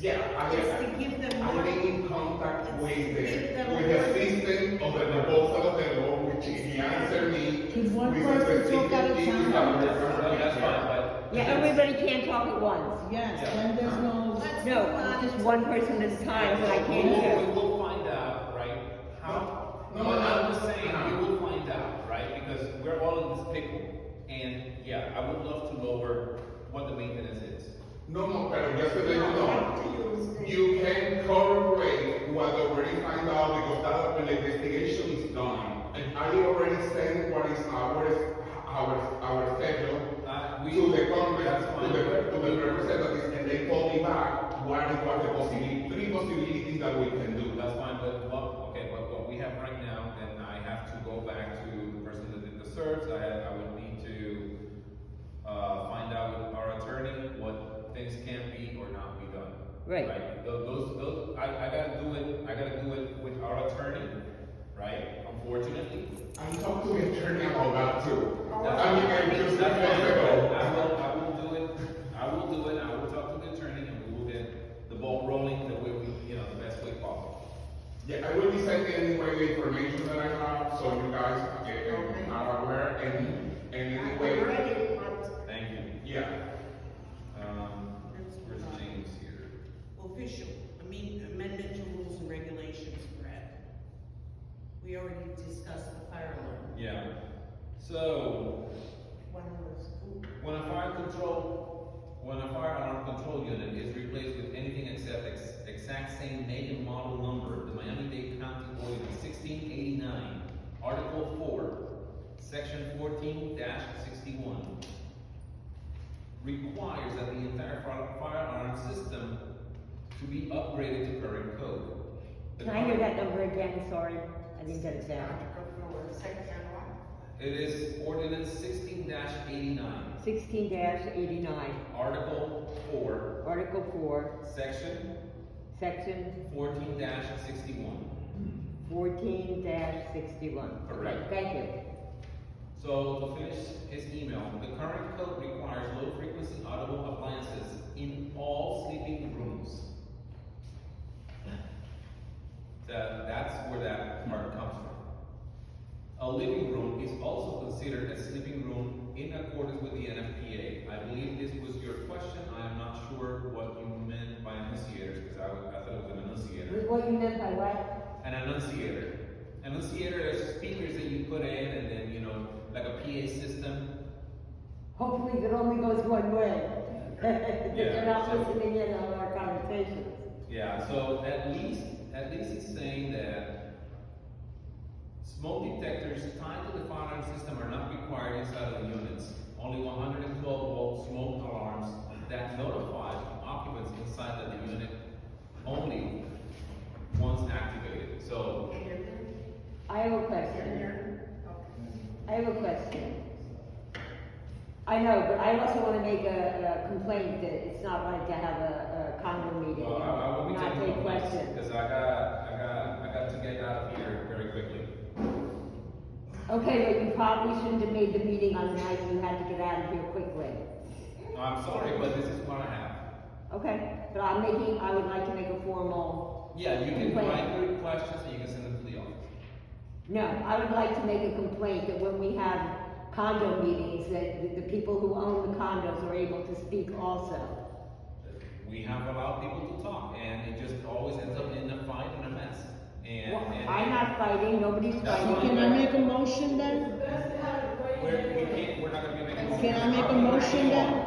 Yeah, is to give them I'm more. making contact with Give them the more- assistant of the proposal of the law, which he answered me. Give one with person specific talk at a things time. that No, we're that's gonna that's take fine, care of. but. Yeah, everybody can't talk at once. Yes, Yeah. then there's no, Let's No, move on just to- one person at a time, so I We can't hear. will find out, right, how, No, but no, I'm just no. saying, we will find out, right, because we're all in this pickle. And, yeah, I would love to lower what the maintenance is. No, pero just to let you know, Up to you, Mr. you can corroborate what already find out because that when the investigation is done. And I already sent what is our schedule We- to the Congress, That's to fine. the representatives, and they told me back what is what the possibility, three possibilities that we can do. That's fine, but what we have right now, then I have to go back to the person that did the search, I would need to, find out with our attorney what things can be or not be done. Right. Those, I gotta do it with our attorney, right, unfortunately. I talked to the attorney about that too. That's I mean, fine. just That's months fine. ago. I will do it, I will talk to the attorney and we will get the ball rolling the way we, the best way possible. Yeah, I will be sending anyway the information that I have, so you guys are aware, and I anyway, read it, but Thank you. yeah. Where's James here? official, amendment to rules and regulations, Brad. We already discussed the fire alarm. Yeah. So, One was, when a fire alarm control unit is replaced with anything except exact same make and model number, the Miami-Dade County Ordinance 1689, Article 4, Section 14-61, requires that the entire fire alarm system to be upgraded to current code. The Can I hear that number again? Sorry, I didn't get it down. second one. It is Ordinance 16-89, 16-89, Article 4, Article 4, Section Section 14-61. 14-61. Correct. Okay, thank you. So to finish his email, the current code requires low frequency audible appliances in all sleeping rooms. That's where that part comes from. A living room is also considered a sleeping room in accordance with the NFPA. I believe this was your question. I am not sure what you meant by enunciators, because I thought it was an enunciator. What you meant by what? An enunciator. Enunciator is speakers that you put in and then, like a PA system. Hopefully it only goes one way. They're not so- listening in on our conversations. Yeah, so at least it's saying that smoke detectors tied to the fire alarm system are not required inside of the units. Only 112 volt smoke alarms that notify occupants inside of the unit only once activated. So, I have a question. I know, but I also want to make a complaint that it's not right to have a condo meeting well, I will be and not taking take questions. because I got to get out of here very quickly. Okay, but you probably shouldn't have made the meeting on the night you had to get out of here quickly. I'm sorry, but this is what I have. Okay, but I would like to make a formal, Yeah, you can Complaint. write your questions and you can send them to the office. no, I would like to make a complaint that when we have condo meetings, that the people who own the condos are able to speak also. We have allowed people to talk, and it just always ends up in a fight and a mess. And, Well, and I'm not fighting, nobody's That's so fighting. can I make a motion then? we're not gonna be making. Can I make a motion then?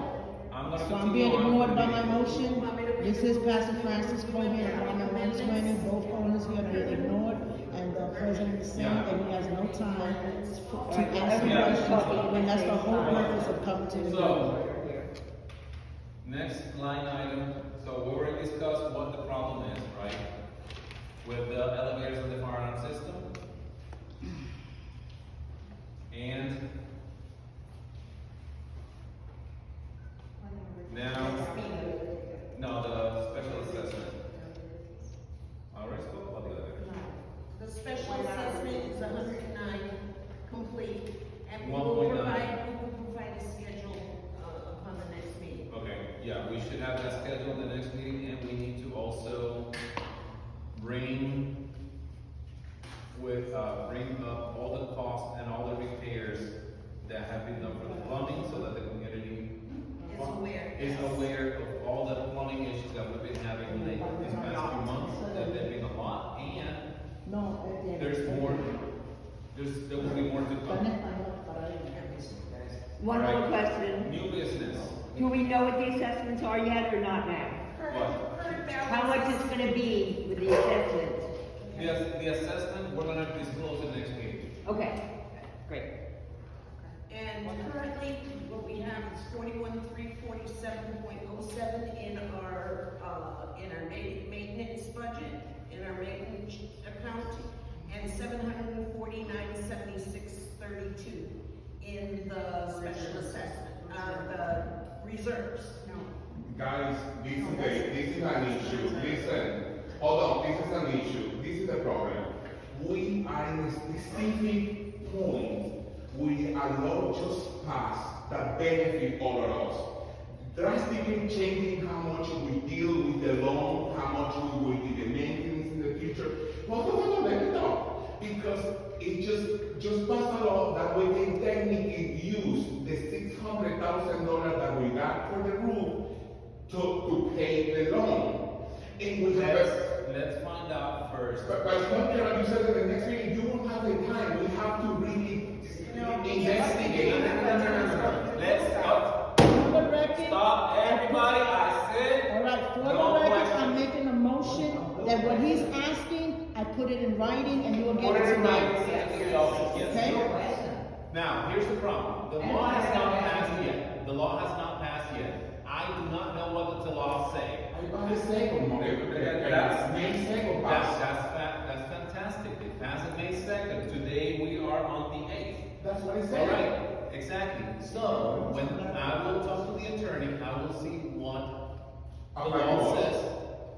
I'm gonna. So I'm continue being on ignored with the by my meeting. motion. This is Pastor Francis Coleman and Rhonda Manswini, both owners here being ignored, and the president is saying that he has no time to answer questions, when that's the whole purpose of coming to the meeting. So, next line item, so we already discussed what the problem is, right? With the elevators in the fire alarm system. And now, no, the special assessment. Already spoke about the elevators. The special assessment is 109 complete, and we 1.9. will provide a schedule upon the next meeting. Okay, yeah, we should have that scheduled the next meeting, and we need to also bring up all the costs and all the repairs that have been done for the plumbing, so that the community is aware of all the plumbing issues that we've been having these past few months, that there've been a lot, and No, there's more, there will be more to come. One more Right. question. New business. Do we know what the assessments are yet or not now? What? How much it's gonna be with the assessments? The assessment, we're gonna disclose it next meeting. Okay, great. And currently, what we have is 41,347.07 in our maintenance budget, in our maintenance account, and 749,7632 in the special assessment, the reserves. Guys, this is an issue. Listen, hold on, this is an issue. This is the problem. We are in a specific point. We are not just past that benefit all of us. Drastically changing how much we deal with the loan, how much we will do the maintenance in the future. No, let me talk. Because it just passed a law that we can technically use the $600,000 that we got for the roof to pay the loan. And we Let's find out first. but like you said in the next meeting, you won't have the time. We have to really investigate. Let's stop. For the record, Stop, everybody, I said. all right, for No the record, questions. I'm making a motion that what he's asking, I put it in writing and you will get Put it it in writing, tonight. send it to the office, yes. Okay? Now, here's the problem. The law has not passed yet. The law has not passed yet. I do not know what the law say. That's fantastic. It passed May 2nd. Today we are on the 8th. That's what it All said. right, exactly. So, when I will talk to the attorney, I will see what the law says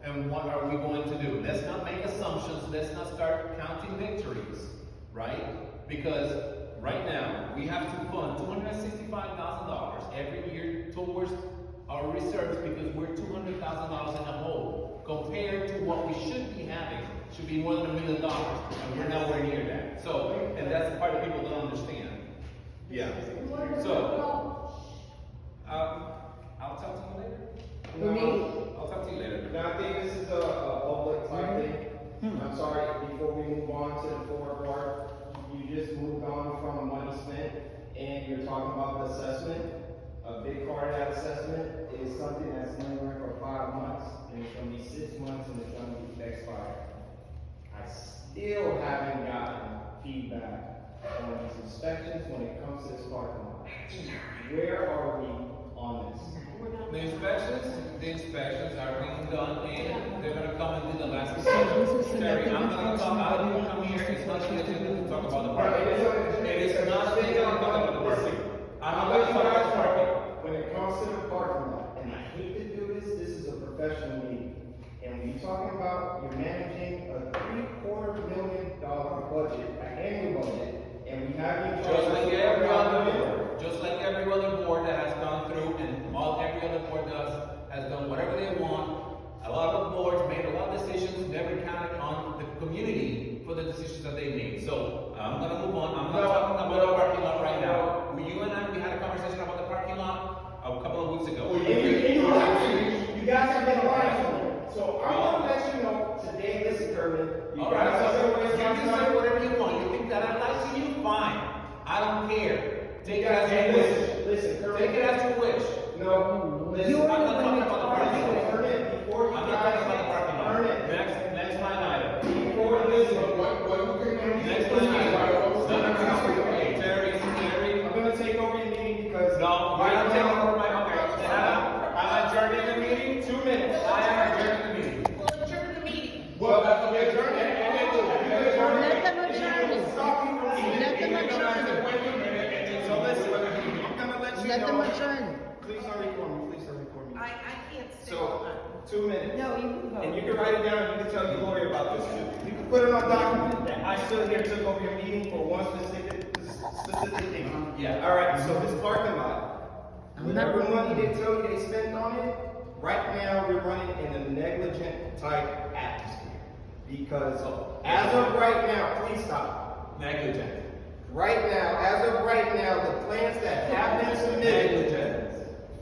and what are we going to do. Let's not make assumptions, let's not start counting victories, right? Because right now, we have to fund $265,000 every year towards our reserves because we're $200,000 in a hole. Compared to what we should be having, should be more than $1 million, and we're nowhere near that. So, and that's the part that people don't understand. Yeah. So, I'll talk to you later. For me, I'll talk to you later. Now, I think this is a public type thing. I'm sorry, before we move on to the forward part, you just moved on from money spent, and you're talking about the assessment. A big part of that assessment is something that's anywhere for 5 months, and it's gonna be 6 months, and it's gonna be expired. I still haven't gotten feedback on these inspections when it comes to this parking lot. Where are we on this? The inspections are being done, and they're gonna come and do the last So this is Terry, selective I'm gonna talk, I don't enforcement. come here, it's not the agenda to talk about the Right, parking. It is not the agenda to talk about the parking. I'm not gonna talk about the parking. When it comes to the parking lot, and I hate to do this, this is a professional meeting. And when you're talking about you're managing a $750,000 budget, an annual budget, and we have you. Just like every other board that has gone through, and every other board has done whatever they want. A lot of boards made a lot of decisions, never counted on the community for the decisions that they made. So, I'm gonna move on, I'm not talking about the parking lot right now. You and I, we had a conversation about the parking lot a couple of weeks ago. You guys have been lying. So I'm gonna let you know today, this occurred. You All right, guys so are you can say whatever you want. You think that I lie to you? Fine. I don't care. Take it as you wish. Listen, Take it as you wish. No, listen. You're I'm the not one talking about the parking lot. Turn it before you I'm not talking about the guys parking lot. turn it. Next line item. Before, listen. Next line item. Terry, I'm gonna take over your meeting because. no, I am taking over my, okay. Then I'm adjourning the meeting. 2 minutes. I am adjourning the meeting. Well, adjourn the meeting. Well, that's what we adjourned. Let them adjourn it. Let them adjourn it. So listen, I'm gonna let you Let them know. adjourn it. Please don't record me, please don't record me. I can't stay on So, that. 2 minutes. no, you can go. And you can write it down, you can tell your lawyer about this too. You can put it on document that I stood here, took over your meeting for one specific thing. Yeah. Alright, so this parking lot, I'm not- whatever money they tell you they spent on it, right now, we're running in a negligent type atmosphere. Because as of right now, please stop. Negligent. Right now, as of right now, the plans that have been submitted Negligent.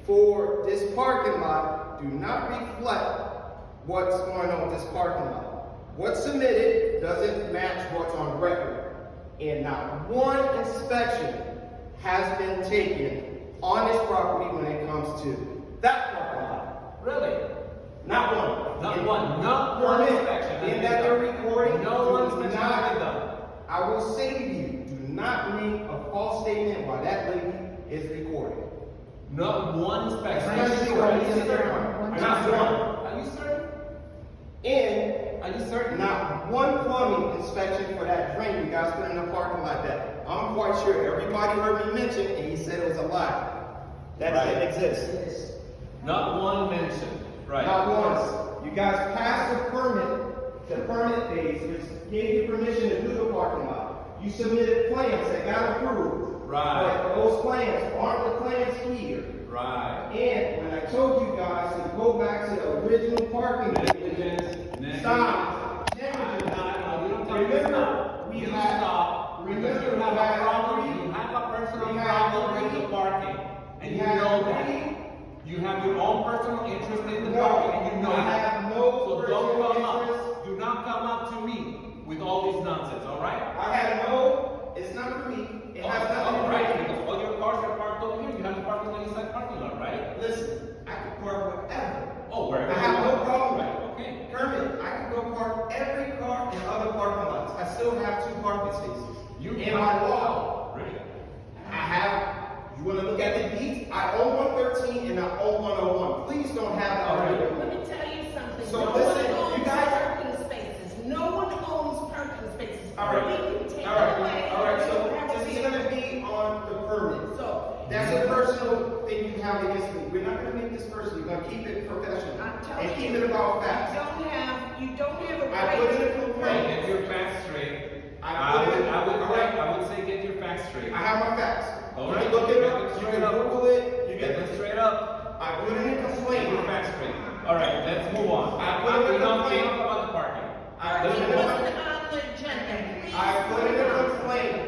for this parking lot do not reflect what's going on with this parking lot. What's submitted doesn't match what's on record. And not one inspection has been taken on this property when it comes to that parking lot. Really? Not one. Not And one. Not one permit, inspection has in been that they're done. recording. No one do inspection not- has been done. I will say to you, do not make a false statement while that lady is recording. Not one inspection. Are you sure? Are you certain? Not one. Are you certain? And Are you certain? not one plumbing inspection for that drain you guys put in the parking lot that I'm quite sure everybody heard me mention and he said it was a lie. That Right. didn't exist. Not one mention. Right. Not once. You guys passed the permit phase, which gave you permission to do the parking lot. You submitted plans that got approved. Right. But those plans aren't the plans here. Right. And when I told you guys to go back to the original parking Negligence. stop. No, you don't tell me to Remember, stop. we You had- stop. remember Because you we have had a problem. three- You have a personal we had problem with three- the parking. And we you had know three- that. You have your own personal interest in the No, parking and you know I that. have no So personal don't come up. interest. Do not come up to me with all this nonsense, all right? I had no, it's not for me. It has nothing to All do right, with me. because all your cars are parked over here. You have the parking on the inside parking lot, right? Listen, I can park whatever. Oh, wherever. I have you no want. problem with Right, it. okay. Kermit, I can go park every car in other parking lots. I still have 2 parking spaces. You in my law. Really? I have, you wanna look at the deeds? I own 113 and I own 101. Please don't have that. All right. Let me tell you something. So No listen, one you owns guys- parking spaces. No one owns parking spaces. All right, We can take all right, it away. all right, You so don't have to this is be- gonna be on the permit. So, That's a personal thing you have against me. We're not gonna make this personal, we're gonna keep it professional. I'm And telling keep you, it about you facts. you don't have a I right. put in a to complaint. Get your facts straight. I would say get your facts straight. I have my facts. All You right. can look it Get them up, you straight can up. Google it, you Get them can, straight up. I put in a Get your complaint. facts straight. All right, let's move on. I put in a Enough complaint. about the parking. I Parking put in a- wasn't on the agenda. Please I put in a complaint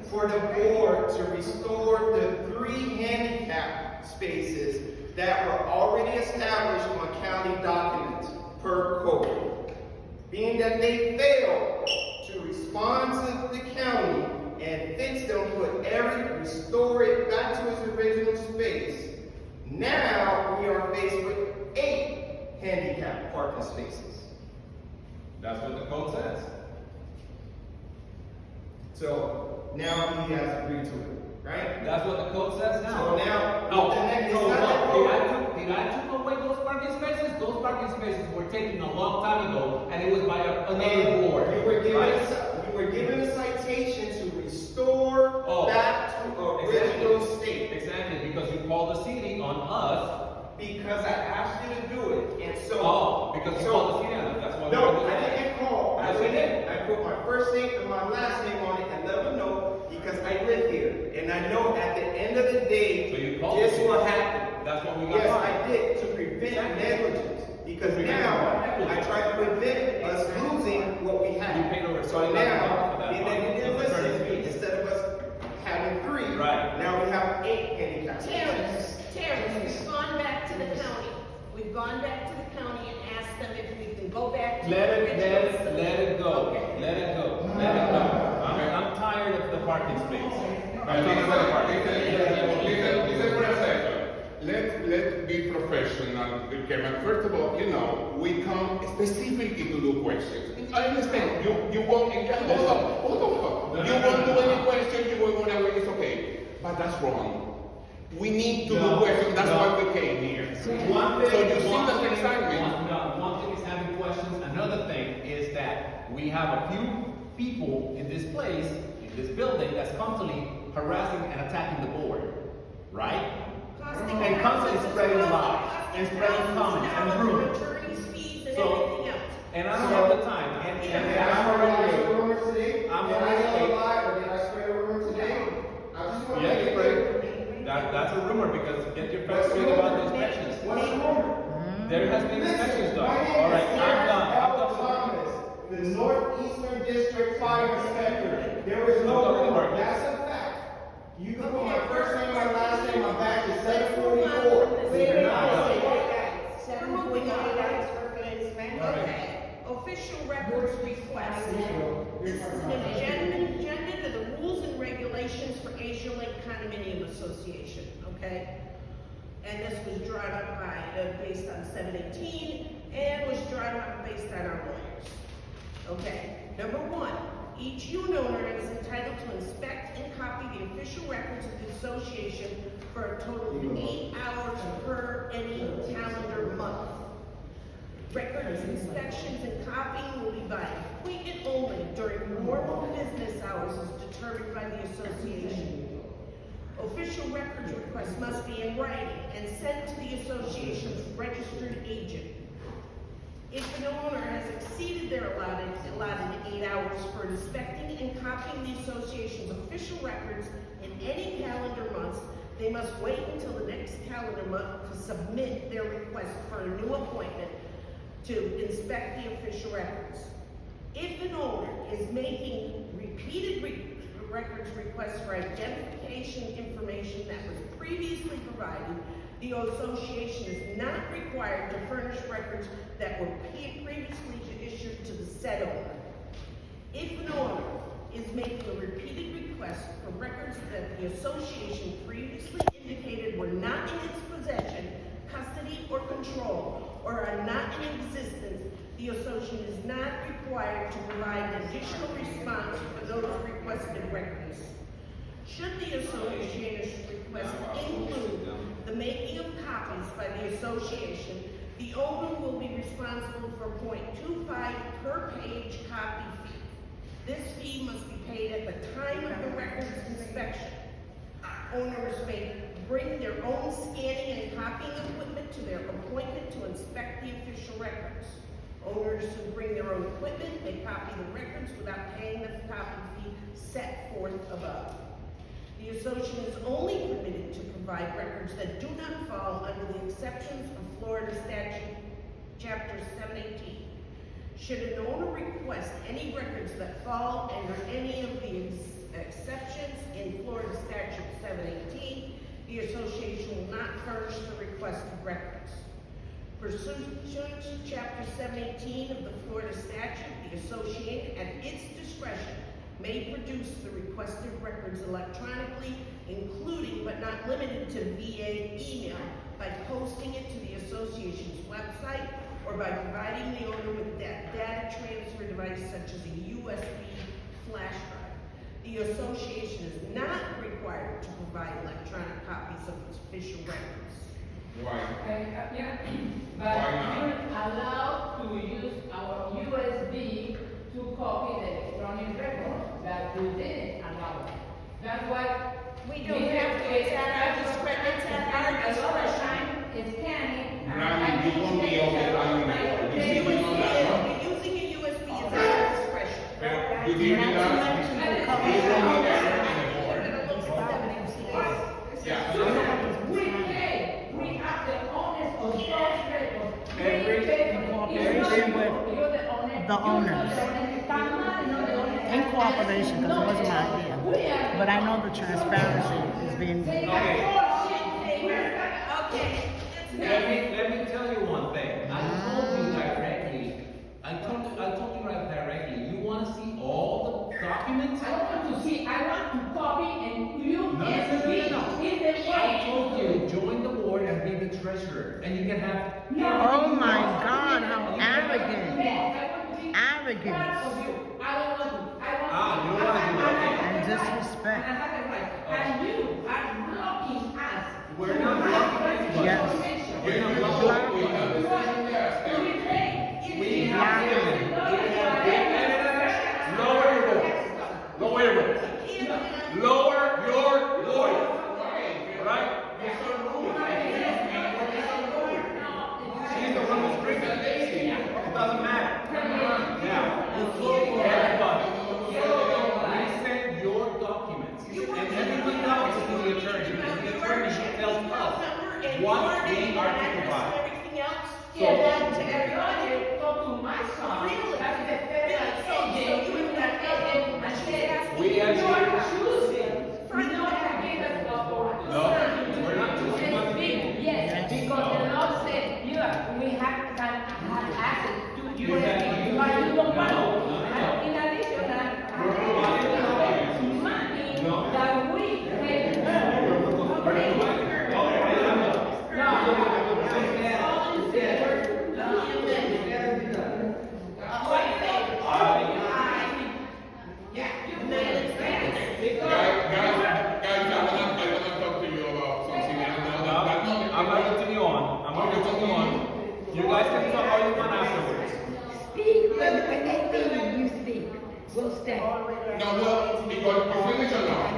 for the board to restore the 3 handicap spaces that were already established on county documents per code. Being that they failed to respond to the county and fix them, restore it back to its original space, now we are faced with 8 handicap parking spaces. That's what the code says. So now he has agreed to it, right? That's what the code says now. So now, No, the next, no, it's not that no. code. Did I took away those parking spaces? Those parking spaces were taken a long time ago, and it was by another board. You were given, right? you were given a citation to restore Oh, back to original state. Exactly, because you called the city on us. Because I asked you to do it, and so. Oh, because you so- called the city on us. That's why. No, we were doing I that. didn't call. Yes, you did. I put my first name and my last name on it and let them know because I live here. And I know at the end of the So day, you called this the city. will happen. That's what we got. Yes, fined. I did, to prevent Exactly. negligence. Because Prevent now, negligence. I try to prevent us losing what we have. You paid over So $25 now, for that and then fine. you didn't That's a listen, fair fee. instead of us having 3. Right. Now we have 8 handicap Terrence, spaces. we've gone back to the county. We've gone back to the county and asked them if we can go back to the Let original. it go. Okay. Let it go. Let it go. I'm tired of the parking space. I'm Listen, tired of the parking space. listen for a second. Let's be professional, Kevin. First of all, we come specifically to do questions. I understand, you won't, hold on. You won't do any question, you won't whatever, it's okay. But that's wrong. We need to do questions, that's why we came here. One thing, So you see one the thing- excitement. one thing is having questions. Another thing is that we have a few people in this place, in this building, that's constantly harassing and attacking the board, right? And constantly spreading lies and spreading comments and rumors. Attorney's fees and So- everything else. And I don't have the time. And Did I I'm spread already a rumor today? I'm Did I already tell a late. lie or did I spread a rumor today? I just want to Yeah, make you it clear. That's a rumor because get your facts straight about the inspections. What's the rumor? There has been inspections done. My name All is right, I'm Terrence done. L. Thomas, the Northeastern District Fire Inspector. There was no Dr. rumor, Martin. that's a fact. You can put my first name, my last name, my badge is 744. You're not. We're moving on. Okay, official records request. This is an agenda to the rules and regulations for Asia Lake Condominium Association, okay? And this was drawn up by, based on 718, and was drawn up based on our lawyers. Okay, number one, each unit owner is entitled to inspect and copy the official records of the association for a total of 8 hours per any calendar month. Records, inspections, and copying will be by appointment only during normal business hours as determined by the association. Official records requests must be in writing and sent to the association's registered agent. If an owner has exceeded their allotted 8 hours for inspecting and copying the association's official records in any calendar months, they must wait until the next calendar month to submit their request for a new appointment to inspect the official records. If an owner is making repeated records requests for identification information that was previously provided, the association is not required to furnish records that were previously issued to the said owner. If an owner is making a repeated request for records that the association previously indicated were not in its possession, custody, or control, or are not in existence, the association is not required to provide an additional response for those requested records. Should the association's request include the making of copies by the association, the owner will be responsible for 0.25 per page copy fee. This fee must be paid at the time of the records inspection. Owners may bring their own scanning and copying equipment to their appointment to inspect the official records. Owners who bring their own equipment may copy the records without paying the copy fee set forth above. The association is only permitted to provide records that do not fall under the exceptions of Florida Statute, Chapter 718. Should an owner request any records that fall under any of the exceptions in Florida Statute 718, the association will not furnish the requested records. Pursuant to Chapter 718 of the Florida statute, the association, at its discretion, may produce the requested records electronically, including but not limited to via email, by posting it to the association's website, or by providing the owner with that data transfer device such as a USB flash drive. The association is not required to provide electronic copies of its official records. Why? Yeah, Why but not? you're allowed to use our USB to copy the electronic record that we didn't allow. That's why. We don't have to, it's at our discretion, it's at our A lot of discretion. time it's scanning. Randy, you won't be able to find it. You see me on that one? Using a USB is at our discretion. Pero, you give me that, you don't need that anymore. Yeah. We pay, we have the owners of those records. Every cooperation with the owners. In cooperation, because it wasn't my idea. But I know the transparency is being. Okay. Okay. Let me tell you one thing. I told you directly. I told you right directly. You want to see all the documents? I don't want to see, I want to copy and you No. in the way. I told you, join the board and be the treasurer, and you can have. Oh my God, how arrogant. Arrogant. I don't want to. I want You don't want to do that. And disrespect. And I have a right. And you are blocking us. We're not blocking anybody. Yes. We're not blocking, we have the decision, yes. We have to. Lower your voice. Lower your voice. Lower your voice. Right? She's the one who's bringing it. It doesn't matter. Now, everybody, resend your documents. And everyone else is to the attorney. And the attorney should tell us what we are to provide. Everything else, Yeah, that, to everybody, talk to my son. Really? That's the federal agent, So you you that agent, and said, We you actually- are choosing, not to give us a board. No, we're not choosing, but- Yes, because the law said, we have access to You USB, can- but you don't want. No, no, no. And in addition, We're providing the money No. that we pay. Guys, I wanna talk to you about something else. I'm gonna continue on. I'm gonna continue on. You guys can talk all you want afterwards. Speak, when they leave, you speak. We'll stay. No, well, because we're finished or not?